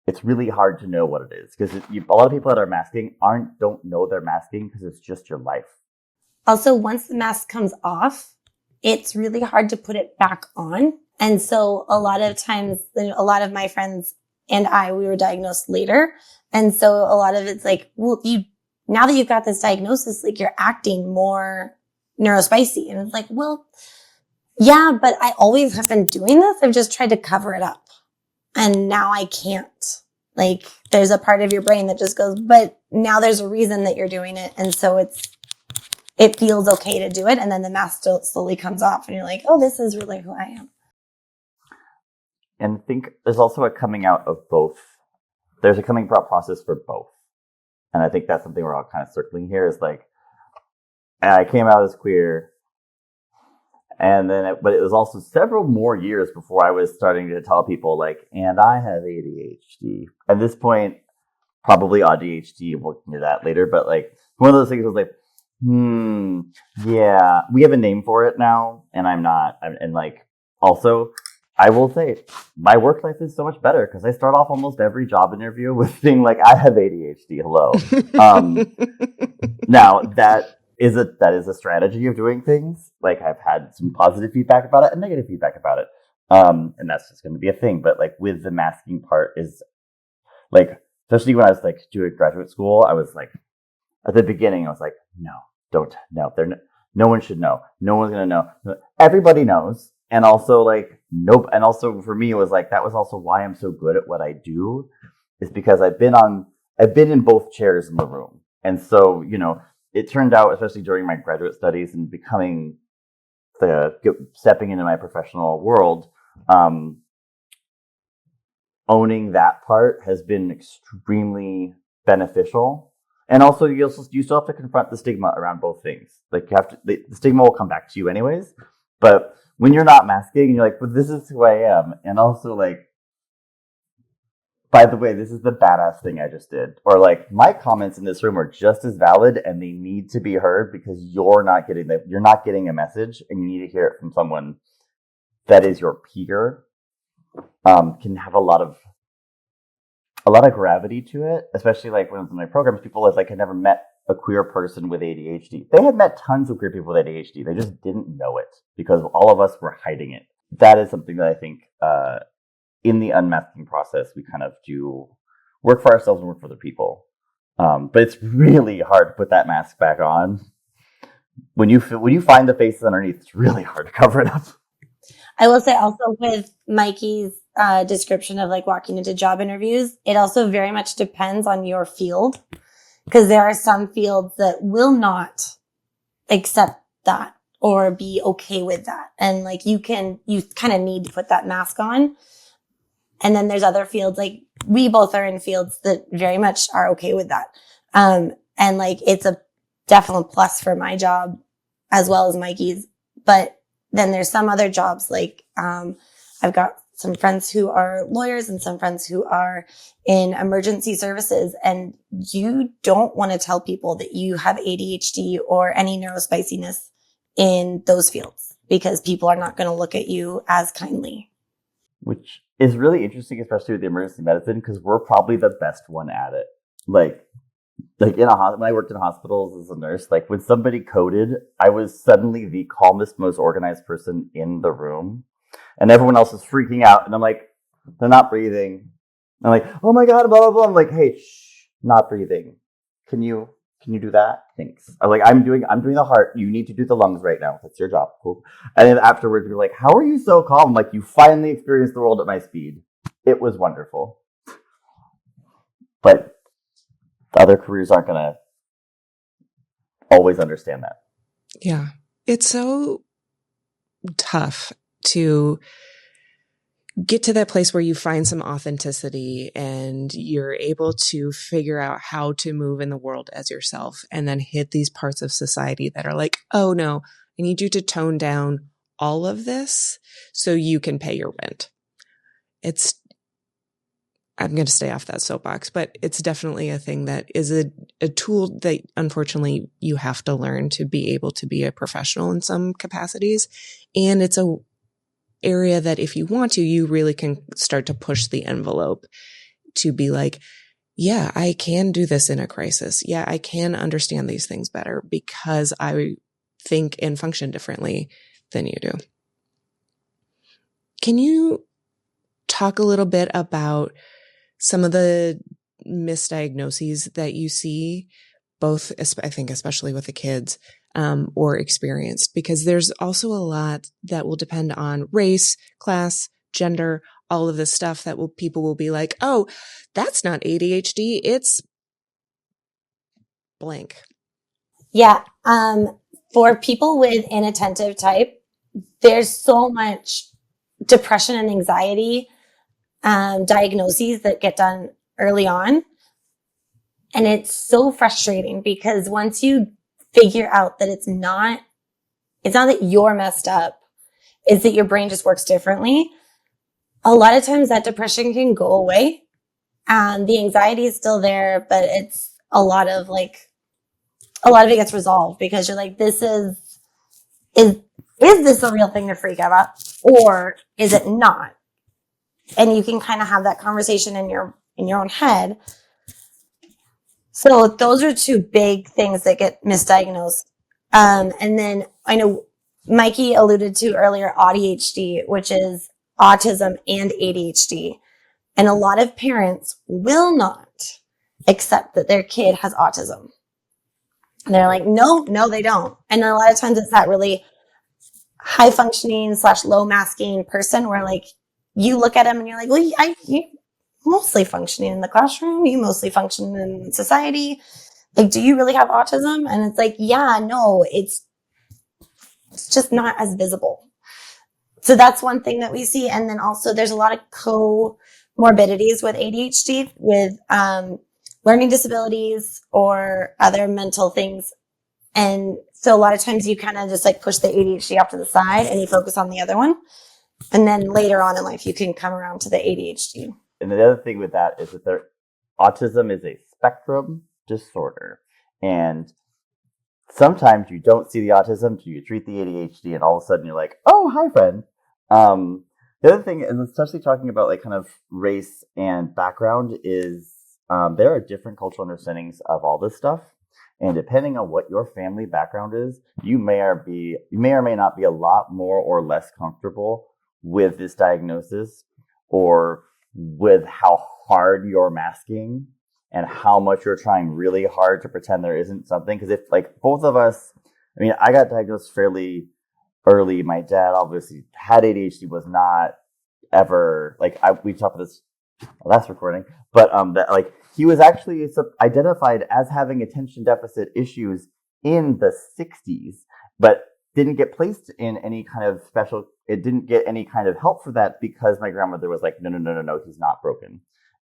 it's really hard to know what it is because a lot of people that are masking don't know they're masking because it's just your life. Also, once the mask comes off, it's really hard to put it back on. And so a lot of times, a lot of my friends and we were diagnosed later. And so a lot of it's like, well, now that you've got this diagnosis, like you're acting more neurospicy. And it's like, well, yeah, but I always have been doing this. I've just tried to cover it up. And now I can't. Like there's a part of your brain that just goes, but now there's a reason that you're doing it. And so it feels okay to do it. And then the mask slowly comes off and you're like, oh, this is really who I am. And I think there's also a coming out of both. There's a coming out process for both. And I think that's something we're all kind of circling here is like, I came out as queer. And then, but it was also several more years before I was starting to tell people like, and I have ADHD. At this point, probably ADHD, we'll get into that later. But like, one of those things was like, yeah, we have a name for it now. And I'm not. And like, also, I will say my work life is so much better because I start off almost every job interview with being like, I have ADHD. Hello. Now that is a strategy of doing things. Like I've had some positive feedback about it and negative feedback about it. And that's just going to be a thing. But like with the masking part is like, especially when I was like doing graduate school, I was like, at the beginning, I was like, no, no one should know. No one's going to know. Everybody knows. And also like, nope. And also for me, it was like, that was also why I'm so good at what I do is because I've been in both chairs in the room. And so, it turned out, especially during my graduate studies and stepping into my professional world, owning that part has been extremely beneficial. And also, you still have to confront the stigma around both things. Like the stigma will come back to you anyways. But when you're not masking, and you're like, "But this is who I am," and also like, by the way, this is the badass thing I just did. Or like, my comments in this room are just as valid and they need to be heard because you're not getting a message and you need to hear it from someone that is your peer. Can have a lot of gravity to it, especially like when I was in my programs, people had never met a queer person with ADHD. They had met tons of queer people with ADHD. They just didn't know it because all of us were hiding it. That is something that I think, in the unmasking process, we kind of do work for ourselves and work for other people. But it's really hard to put that mask back on. When you find the faces underneath, it's really hard to cover it up. I will say also with Mikey's description of like walking into job interviews, it also very much depends on your field because there are some fields that will not accept that or be okay with that. And like you kind of need to put that mask on. And then there's other fields, like we both are in fields that very much are okay with that. And like it's a definite plus for my job as well as Mikey's. But then there's some other jobs like I've got some friends who are lawyers and some friends who are in emergency services. And you don't want to tell people that you have ADHD or any neurospiciness in those fields because people are not going to look at you as kindly. Which is really interesting, especially with the emergency medicine, because we're probably the best one at it. Like when I worked in hospitals as a nurse, like when somebody coded, I was suddenly the calmest, most organized person in the room, and everyone else is freaking out. And I'm like, they're not breathing. I'm like, oh my god, blah blah blah. I'm like, hey, shh, not breathing. Can you do that? Thanks. I'm doing the heart. You need to do the lungs right now. That's your job. Cool. And then afterwards, you're like, how are you so calm? I'm like, you finally experienced the world at my speed. It was wonderful. But the other careers aren't going to always understand that. Yeah. It's so tough to get to that place where you find some authenticity and you're able to figure out how to move in the world as yourself, and then hit these parts of society that are like, oh no, I need you to tone down all of this so you can pay your rent. I'm going to stay off that soapbox, but it's definitely a thing that is a tool that unfortunately you have to learn to be able to be a professional in some capacities. And it's a area that if you want to, you really can start to push the envelope to be like, yeah, I can do this in a crisis. Yeah, I can understand these things better because I think and function differently than you do. Can you talk a little bit about some of the misdiagnoses that you see, both, I think, especially with the kids, or experienced? Because there's also a lot that will depend on race, class, gender, all of this stuff that people will be like, oh, that's not ADHD, it's blank. Yeah. For people with inattentive type, there's so much depression and anxiety diagnoses that get done early on. And it's so frustrating because once you figure out that it's not that you're messed up, it's that your brain just works differently. A lot of times that depression can go away. The anxiety is still there, but it's a lot of it gets resolved because you're like, is this a real thing to freak out about, or is it not? And you can kind of have that conversation in your own head. So those are two big things that get misdiagnosed. And then I know Mikey alluded to earlier ADHD, which is autism and ADHD. And a lot of parents will not accept that their kid has autism. And they're like, no, they don't. And a lot of times it's that really high functioning / low masking person where like you look at them and you're like, well, you mostly functioning in the classroom. You mostly function in society. Like, do you really have autism? And it's like, yeah, no, it's just not as visible. So that's one thing that we see. And then also there's a lot of comorbidities with ADHD, with learning disabilities or other mental things. And so a lot of times you kind of just like push the ADHD off to the side and you focus on the other one. And then later on in life, you can come around to the ADHD. And the other thing with that is that autism is a spectrum disorder. And sometimes you don't see the autism until you treat the ADHD, and all of a sudden you're like, oh, hi, friend. The other thing, and especially talking about like kind of race and background, is there are different cultural understandings of all this stuff. And depending on what your family background is, you may or may not be a lot more or less comfortable with this diagnosis, or with how hard you're masking and how much you're trying really hard to pretend there isn't something. Because if like both of us, I mean, I got diagnosed fairly early. My dad obviously had ADHD, was not ever like we talked about this last recording, but that like he was actually identified as having attention deficit issues in the 60s, but didn't get placed in any kind of special. It didn't get any kind of help for that because my grandmother was like, no, he's not broken,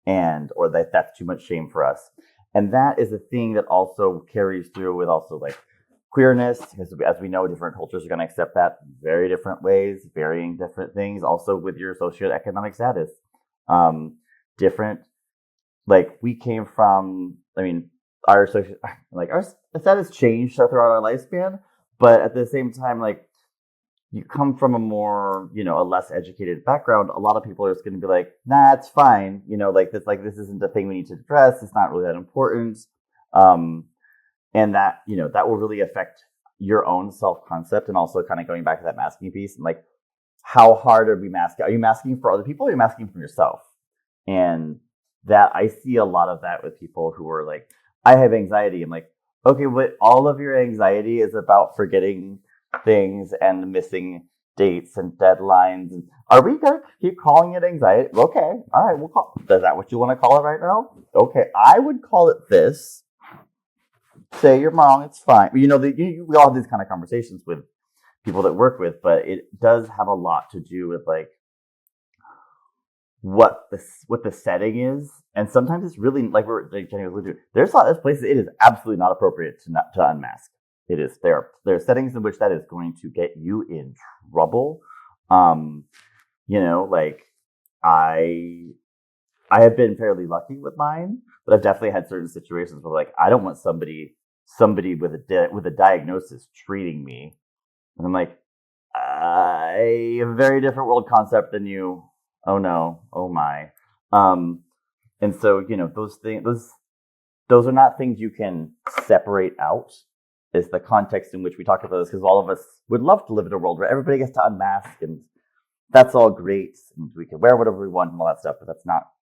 or that's too much shame for us. And that is a thing that also carries through with also like queerness, because as we know, different cultures are going to accept that very different ways, varying different things. Also with your socioeconomic status, different. Like we came from, I mean, our status changed throughout our lifespan, but at the same time, like you come from a more, a less educated background. A lot of people are just going to be like, nah, it's fine. This isn't the thing we need to address. It's not really that important. And that, that will really affect your own self-concept, and also kind of going back to that masking piece and like, how hard are we masking? Are you masking for other people, or are you masking for yourself? And that I see a lot of that with people who are like, I have anxiety. I'm like, okay, but all of your anxiety is about forgetting things and missing dates and deadlines. And are we going to keep calling it anxiety? Okay, all right, is that what you want to call it right now? Okay, I would call it this. Say you're wrong, it's fine. We all have these kind of conversations with people that work with, but it does have a lot to do with like what the setting is, and sometimes it's really like Jenny was alluding to. There's a lot of places it is absolutely not appropriate to unmask. It is there are settings in which that is going to get you in trouble. Like I have been fairly lucky with mine, but I've definitely had certain situations where like I don't want somebody with a diagnosis treating me, and I'm like, I have a very different world concept than you. Oh no, oh my. And so those are not things you can separate out. Is the context in which we talk about this, because all of us would love to live in a world where everybody gets to unmask, and that's all great, and we can wear whatever we want and all that stuff, but that's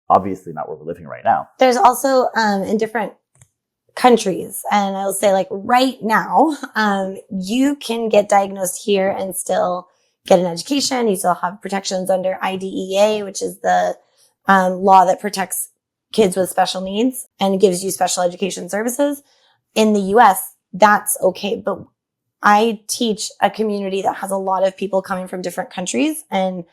obviously not where we're living right now. There's also in different countries, and I'll say like right now, you can get diagnosed here and still get an education. You still have protections under IDEA, which is the law that protects kids with special needs and gives you special education services. In the US, that's okay. But I teach a community that has a lot of people coming from different countries, and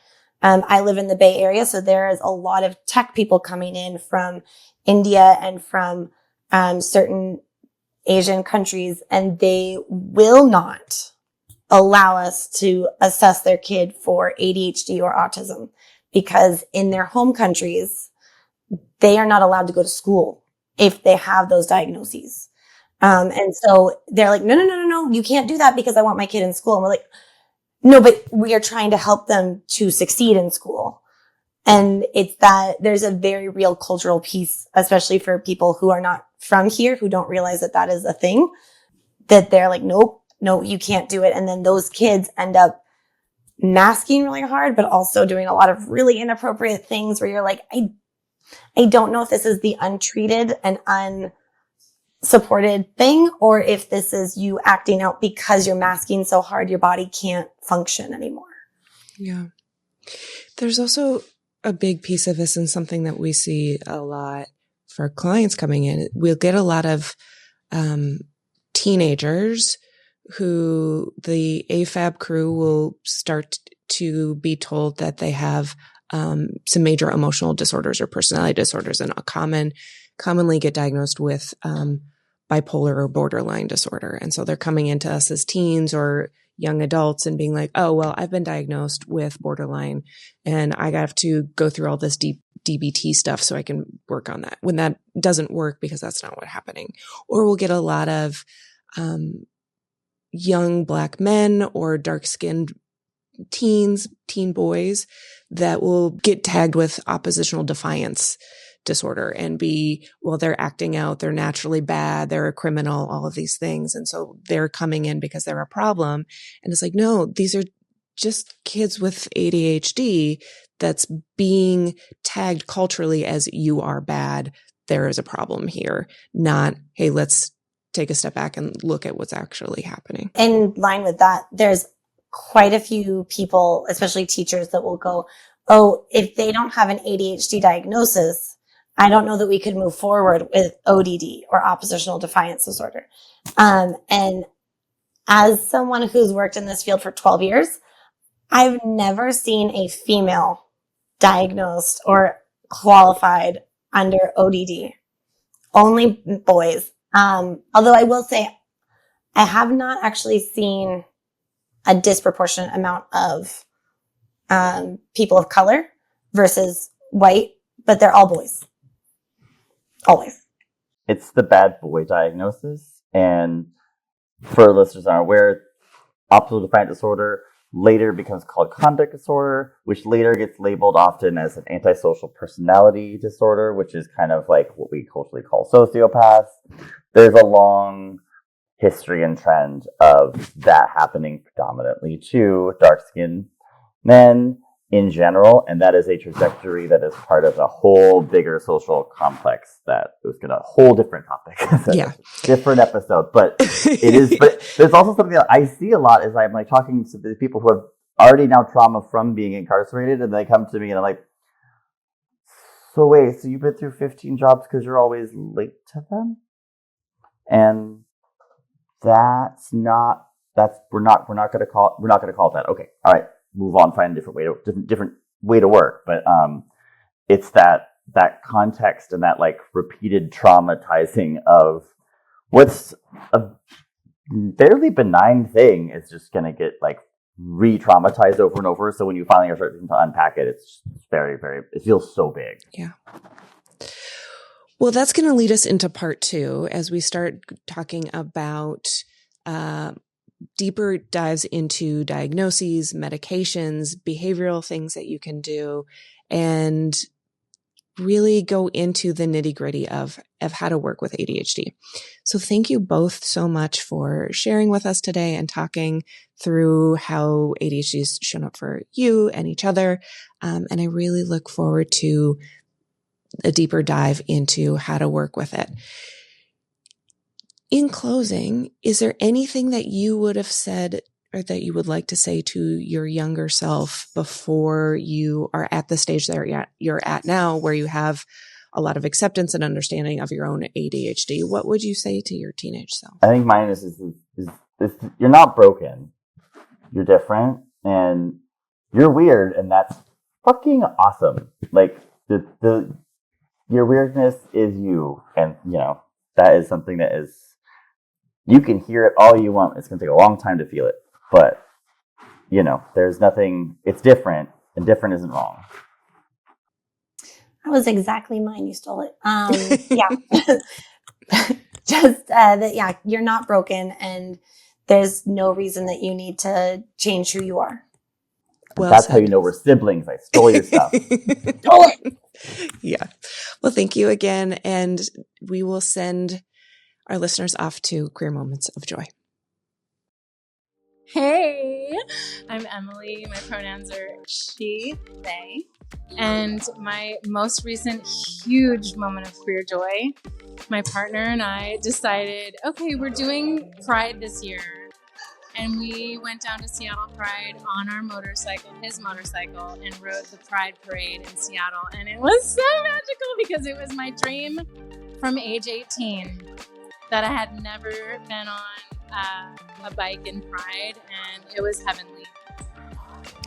I live in the Bay Area, so there is a lot of tech people coming in from India and from certain Asian countries, and they will not allow us to assess their kid for ADHD or autism because in their home countries, they are not allowed to go to school if they have those diagnoses. And so they're like, no, you can't do that because I want my kid in school. And we're like, no, but we are trying to help them to succeed in school. And it's that there's a very real cultural piece, especially for people who are not from here, who don't realize that that is a thing, that they're like, nope, no, you can't do it. And then those kids end up masking really hard, but also doing a lot of really inappropriate things where you're like, I don't know if this is the untreated and unsupported thing, or if this is you acting out because you're masking so hard your body can't function anymore. Yeah. There's also a big piece of this, and something that we see a lot for clients coming in. We'll get a lot of teenagers who the AFAB crew will start to be told that they have some major emotional disorders or personality disorders, and commonly get diagnosed with bipolar or borderline disorder. And so they're coming into us as teens or young adults and being like, oh, well, I've been diagnosed with borderline and I have to go through all this deep DBT stuff so I can work on that, when that doesn't work because that's not what's happening. Or we'll get a lot of young Black men or dark-skinned teen boys that will get tagged with oppositional defiance disorder and be, well, they're acting out, they're naturally bad, they're a criminal, all of these things. And so they're coming in because they're a problem. And it's like, no, these are just kids with ADHD that's being tagged culturally as you are bad. There is a problem here, not, hey, let's take a step back and look at what's actually happening. In line with that, there's quite a few people, especially teachers, that will go, oh, if they don't have an ADHD diagnosis, I don't know that we could move forward with ODD or oppositional defiance disorder. And as someone who's worked in this field for 12 years, I've never seen a female diagnosed or qualified under ODD. Only boys. Although I will say I have not actually seen a disproportionate amount of people of color versus white, but they're all boys. Always. It's the bad boy diagnosis. And for listeners that are aware, oppositional defiant disorder later becomes called conduct disorder, which later gets labeled often as an antisocial personality disorder, which is kind of like what we culturally call sociopaths. There's a long history and trend of that happening predominantly to dark-skinned men in general, and that is a trajectory that is part of a whole bigger social complex that was going to a whole different topic. Yeah. Different episode, but it is, but there's also something that I see a lot is I'm like talking to the people who have already now trauma from being incarcerated, and they come to me and I'm like, so wait, so you've been through 15 jobs because you're always late to them? And we're not going to call it that. Okay. All right. Move on, find a different way to work. But it's that context and that like repeated traumatizing of what's a fairly benign thing is just going to get like re-traumatized over and over. So when you finally are starting to unpack it, it's very, very, it feels so big. Yeah. Well, that's going to lead us into part 2 as we start talking about deeper dives into diagnoses, medications, behavioral things that you can do, and really go into the nitty-gritty of how to work with ADHD. So thank you both so much for sharing with us today and talking through how ADHD has shown up for you and each other. And I really look forward to a deeper dive into how to work with it. In closing, is there anything that you would have said or that you would like to say to your younger self before you are at the stage that you're at now, where you have a lot of acceptance and understanding of your own ADHD? What would you say to your teenage self? I think mine is you're not broken. You're different and you're weird, and that's fucking awesome. Like your weirdness is you, and you know that is something that is, you can hear it all you want. It's going to take a long time to feel it, but you know, there's nothing. It's different, and different isn't wrong. That was exactly mine. You stole it. Yeah, just that. Yeah, you're not broken, and there's no reason that you need to change who you are. Well, that's said. How you know we're siblings. I stole your stuff. Stole it. Yeah. Well, thank you again. And we will send our listeners off to Queer Moments of Joy. Hey, I'm Emily. My pronouns are she, they. And my most recent huge moment of queer joy, my partner and I decided, okay, we're doing Pride this year. And we went down to Seattle Pride on our motorcycle, his motorcycle, and rode the Pride Parade in Seattle. And it was so magical because it was my dream from age 18 that I had never been on a bike in Pride, and it was heavenly.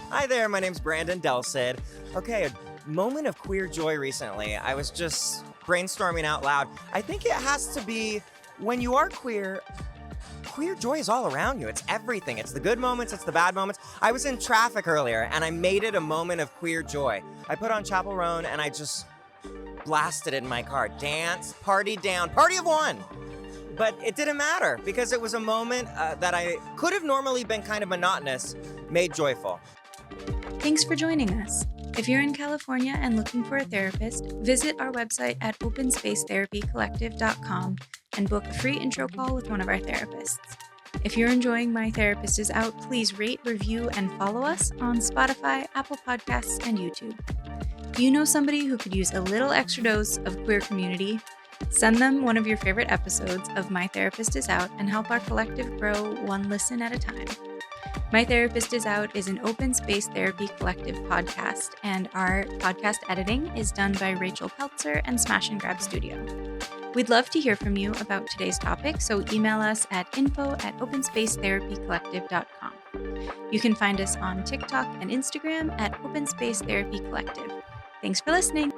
Hi there, my name's Brandon Delsid. Okay, a moment of queer joy recently. I was just brainstorming out loud. I think it has to be when you are queer. Queer joy is all around you. It's everything. It's the good moments, it's the bad moments. I was in traffic earlier and I made it a moment of queer joy. I put on Chapel Roan and I just blasted it in my car. Dance, party down, party of one. But it didn't matter because it was a moment that I could have normally been kind of monotonous, made joyful. Thanks for joining us. If you're in California and looking for a therapist, visit our website at openspacetherapycollective.com and book a free intro call with one of our therapists. If you're enjoying My Therapist Is Out, please rate, review, and follow us on Spotify, Apple Podcasts, and YouTube. Do you know somebody who could use a little extra dose of queer community? Send them one of your favorite episodes of My Therapist Is Out and help our collective grow one listen at a time. My Therapist Is Out is an open space therapy collective podcast, and our podcast editing is done by Rachel Peltzer and Smash and Grab Studio. We'd love to hear from you about today's topic, so email us at info@openspacetherapycollective.com. You can find us on TikTok and Instagram at Open Space Therapy Collective. Thanks for listening.